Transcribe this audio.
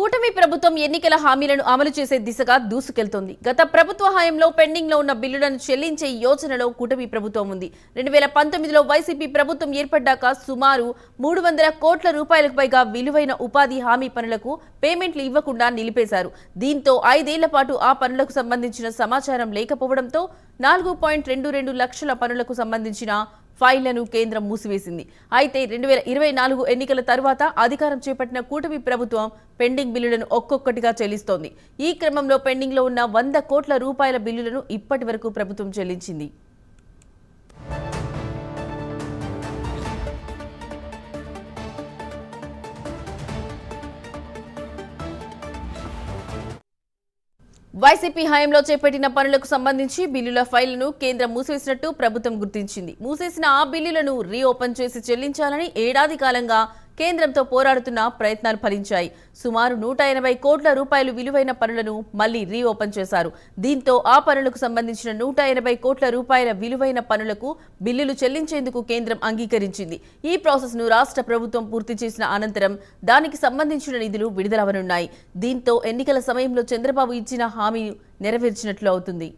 కూటమి ప్రభుత్వం ఎన్నికల హామీలను అమలు చేసే దిశగా దూసుకెళ్తోంది. గత ప్రభుత్వ హయాంలో పెండింగ్ లో ఉన్న బిల్లులను చెల్లించే యోచనలో కూటమి ప్రభుత్వం ఉంది. 2019లో వైసీపీ ప్రభుత్వం ఏర్పడ్డాక సుమారు 300 కోట్ల రూపాయలకు పైగా విలువైన ఉపాధి హామీ పనులకు పేమెంట్లు ఇవ్వకుండా నిలిపేశారు. దీంతో 5 ఏళ్ల పాటు ఆ పనులకు సంబంధించిన సమాచారం లేకపోవడంతో 4.22 లక్షల పనులకు సంబంధించిన ఫైళ్లను కేంద్రం మూసివేసింది. అయితే 2024 ఎన్నికల తర్వాత అధికారం చేపట్టిన కూటమి ప్రభుత్వం పెండింగ్ బిల్లులను ఒక్కొక్కటిగా చెల్లిస్తోంది. ఈ క్రమంలో పెండింగ్ లో ఉన్న 100 కోట్ల రూపాయల బిల్లులను ఇప్పటి వరకు ప్రభుత్వం చెల్లించింది. వైసీపీ హయాంలో చేపట్టిన పనులకు సంబంధించి బిల్లుల ఫైళ్లను కేంద్రం మూసివేసినట్టు ప్రభుత్వం గుర్తించింది. మూసేసిన ఆ బిల్లులను రీఓపెన్ చేసి చెల్లించాలని ఏడాది కాలంగా కేంద్రంతో పోరాడుతున్న ప్రయత్నాలు ఫలించాయి. సుమారు 180 కోట్ల రూపాయలు విలువైన పనులను మళ్లీ రీఓపెన్ చేశారు. దీంతో ఆ పనులకు సంబంధించిన 180 కోట్ల రూపాయల విలువైన పనులకు బిల్లులు చెల్లించేందుకు కేంద్రం అంగీకరించింది. ఈ ప్రాసెస్ ను రాష్ట్ర ప్రభుత్వం పూర్తి చేసిన అనంతరం దానికి సంబంధించిన నిధులు విడుదలవనున్నాయి. దీంతో ఎన్నికల సమయంలో చంద్రబాబు ఇచ్చిన హామీ నెరవేర్చినట్లు అవుతుంది.